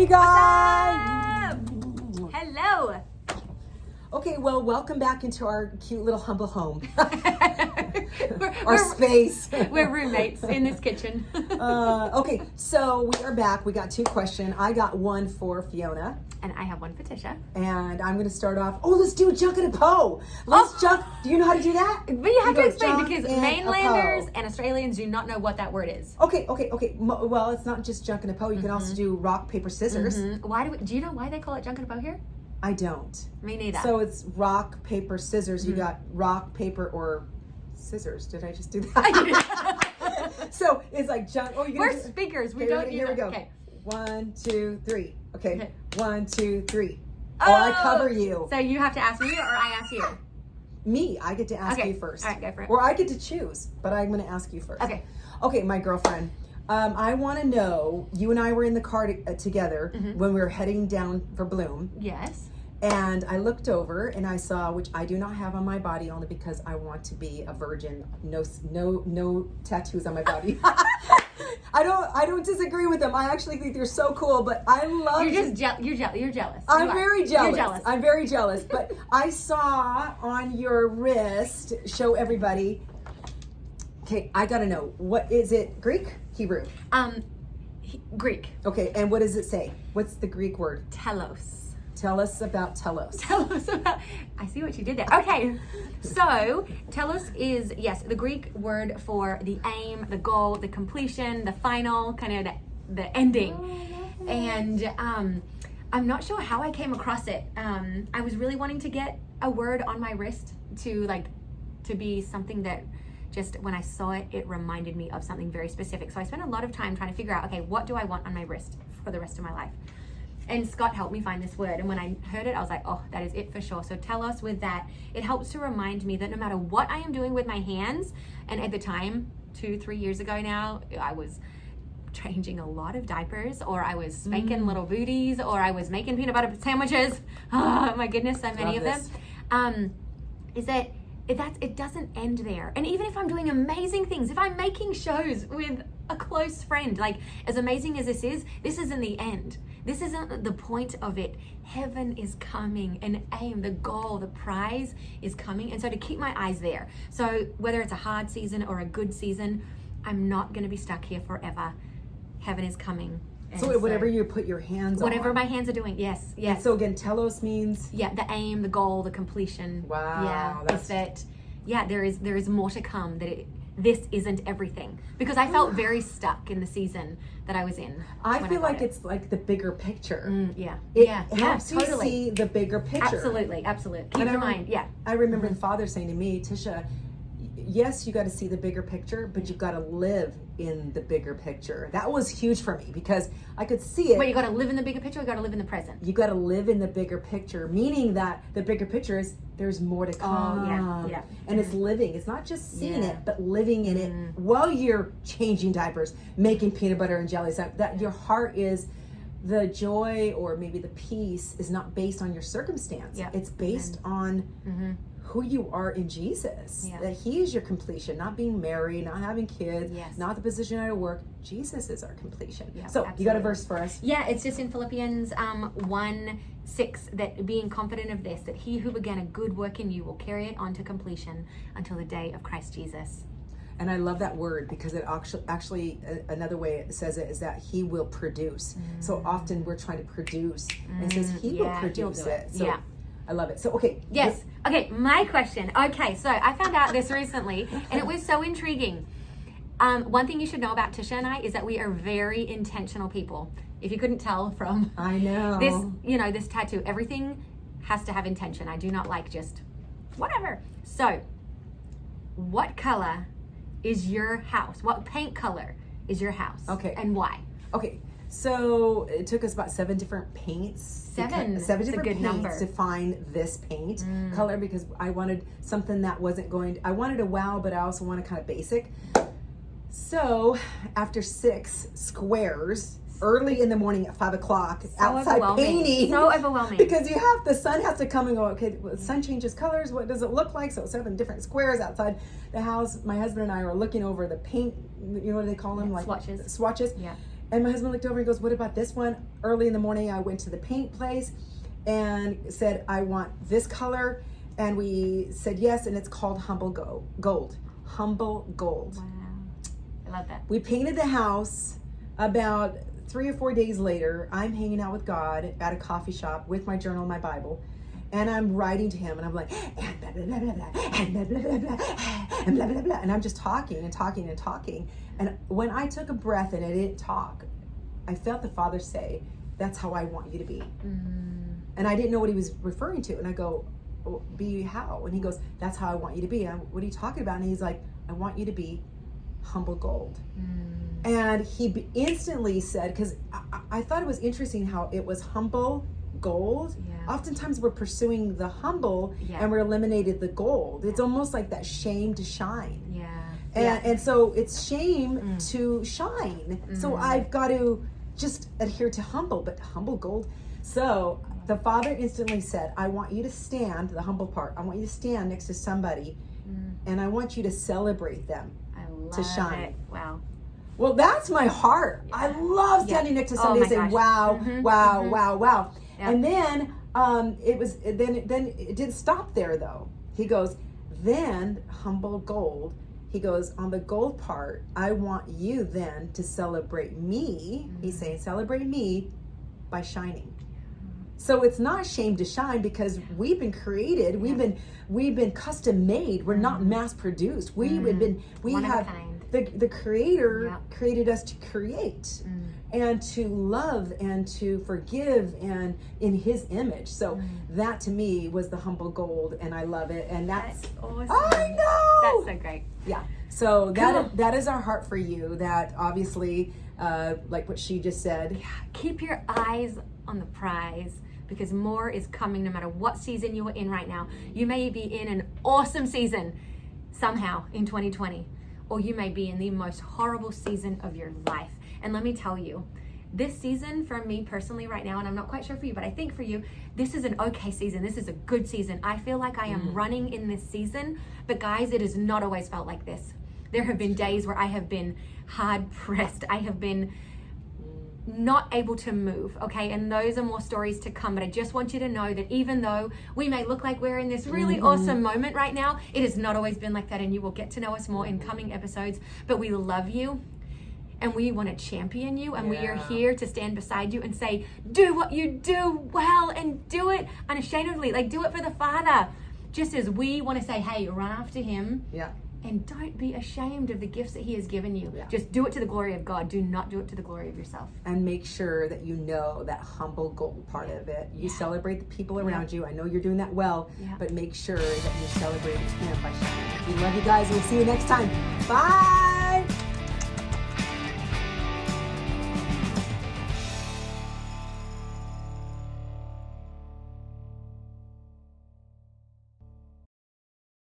Hey guys! What's up? Hello. Okay, well, welcome back into our cute little humble home. We're Space. We're roommates in this kitchen. Okay, so we are back. We got two questions. I got one for Fiona. And I have one for Tisha. And I'm going to start off. Oh, let's do a Junk and a Poe. Let's junk. Do you know how to do that? But you have to explain because and mainlanders and Australians do not know what that word is. Okay. Well, it's not just Junk and a Poe. You can also do rock, paper, scissors. Why do you know why they call it Junk and a Poe here? I don't. Me neither. So it's rock, paper, scissors. You got rock, paper, or scissors. Did I just do that? So it's like junk. Oh, we're speakers. We don't. Here we go. Okay. 1, 2, 3. Okay. 1, 2, 3. Oh, I cover you. So you have to ask me, or I ask you. Me. I get to ask you first. All right, go for it. Or I get to choose, but I'm going to ask you first. Okay. Okay, my girlfriend. I want to know. You and I were in the car together when we were heading down for Bloom. Yes. And I looked over and I saw, which I do not have on my body only because I want to be a virgin. No tattoos on my body. I don't disagree with them. I actually think they're so cool, but I love. You're jealous. I'm very jealous. You're jealous. I'm very jealous. But I saw on your wrist, show everybody. Okay, I gotta know. What is it? Greek? Hebrew? Greek. Okay, and what does it say? What's the Greek word? Telos. Tell us about telos. Tell us about. I see what you did there. Okay, so telos is the Greek word for the aim, the goal, the completion, the final, kind of the ending. And I'm not sure how I came across it. I was really wanting to get a word on my wrist to be something that just when I saw it, it reminded me of something very specific. So I spent a lot of time trying to figure out, okay, what do I want on my wrist for the rest of my life? And Scott helped me find this word. And when I heard it, I was like, oh, that is it for sure. So telos with that, it helps to remind me that no matter what I am doing with my hands, and at the time, 2-3 years ago now, I was changing a lot of diapers, or I was spanking little booties, or I was making peanut butter sandwiches. Oh my goodness, so many of them. Is that it doesn't end there. And even if I'm doing amazing things, if I'm making shows with a close friend, like as amazing as this isn't the end. This isn't the point of it. Heaven is coming, and aim, the goal, the prize is coming. And so to keep my eyes there. So whether it's a hard season or a good season, I'm not going to be stuck here forever. Heaven is coming. So whatever you put your hands on. Whatever my hands are doing, yes. And so again, telos means? Yeah, the aim, the goal, the completion. Wow. Yeah, there is more to come, this isn't everything. Because I felt very stuck in the season that I was in. I feel like it's like the bigger picture. It helps you see the bigger picture. Absolutely. Keep your mind, I remember the Father saying to me, Tisha, yes, you got to see the bigger picture, but you've got to live in the bigger picture. That was huge for me because I could see it. Wait, you got to live in the bigger picture, or you got to live in the present? You got to live in the bigger picture, meaning that the bigger picture is there's more to come. Oh, yeah. And it's living. It's not just seeing it, but living in it while you're changing diapers, making peanut butter and jelly. So that your heart is the joy, or maybe the peace is not based on your circumstance. It's based on who you are in Jesus. That He is your completion, not being married, not having kids, not the position at work. Jesus is our completion. So absolutely. You got a verse for us? Yeah, it's just in Philippians 1:6, that being confident of this, that He who began a good work in you will carry it on to completion until the day of Christ Jesus. And I love that word because it actually another way it says it is that He will produce. So often we're trying to produce, and it says He will produce it. So I love it. So, okay. Yes. Okay, my question. Okay, so I found out this recently, and it was so intriguing. One thing you should know about Tisha and I is that we are very intentional people. If you couldn't tell from I know this tattoo, everything has to have intention. I do not like just whatever. So, what color is your house? What paint color is your house? Okay. And why? Okay. So it took us about 7 different paints. 7 different paints number to find this paint color because I wanted something that wasn't I wanted a wow, but I also wanted kind of basic. So after 6 squares, early in the morning at 5 o'clock, outside painting. So overwhelming. Because the sun has to come and go, okay, the sun changes colors, what does it look like? So 7 different squares outside the house. My husband and I were looking over the paint, you know what they call them? Swatches. Swatches. Yeah. And my husband looked over and goes, what about this one? Early in the morning, I went to the paint place and said, I want this color. And we said yes, and it's called Humble Gold. Humble Gold. Wow. I love that. We painted the house. About 3 or 4 days later, I'm hanging out with God at a coffee shop with my journal and my Bible. And I'm writing to him, and I'm like, and blah, blah, blah, blah, blah, and blah, blah, blah, blah, and blah, blah, blah. And I'm just talking and talking and talking. And when I took a breath and I didn't talk, I felt the Father say, that's how I want you to be. And I didn't know what he was referring to. And I go, oh, be how? And he goes, that's how I want you to be. And what are you talking about? And he's like, I want you to be humble gold. And he instantly said, because I thought it was interesting how it was humble gold. Oftentimes we're pursuing the humble and we're eliminated the gold. It's almost like that shame to shine. And so it's shame to shine. So I've got to just adhere to humble, but humble gold. So the Father instantly said, I want you to stand, the humble part, I want you to stand next to somebody and I want you to celebrate them. I love to shine. it. Wow. Well, that's my heart. I love standing next to somebody and saying, wow, wow, wow, wow. And then then it didn't stop there though. He goes, then humble gold. He goes, on the gold part, I want you then to celebrate me. He's saying, celebrate me by shining. So it's not shame to shine because we've been created. We've been custom made. We're not mass produced. We have the Creator created us to create and to love and to forgive and in His image. So that to me was the humble gold, and I love it. And that's awesome. I know. That's so great. Yeah. So that is our heart for you. That obviously, like what she just said. Keep your eyes on the prize, because more is coming no matter what season you are in right now. You may be in an awesome season somehow in 2020, or you may be in the most horrible season of your life. And let me tell you, this season for me personally right now, and I'm not quite sure for you, but I think for you, this is an okay season. This is a good season. I feel like I am running in this season, but guys, it has not always felt like this. There have been days where I have been hard pressed. I have been not able to move, okay? And those are more stories to come, but I just want you to know that even though we may look like we're in this really awesome moment right now, it has not always been like that, and you will get to know us more in coming episodes. But we love you, and we want to champion you, and we are here to stand beside you and say, do what you do well, and do it unashamedly. Like, do it for the Father. Just as we want to say, hey, run after Him. And don't be ashamed of the gifts that He has given you. Just do it to the glory of God. Do not do it to the glory of yourself. And make sure that you know that humble gold part of it. You celebrate the people around you. I know you're doing that well, but make sure that you're celebrating Him by shining. We love you guys. We'll see you next time. Bye.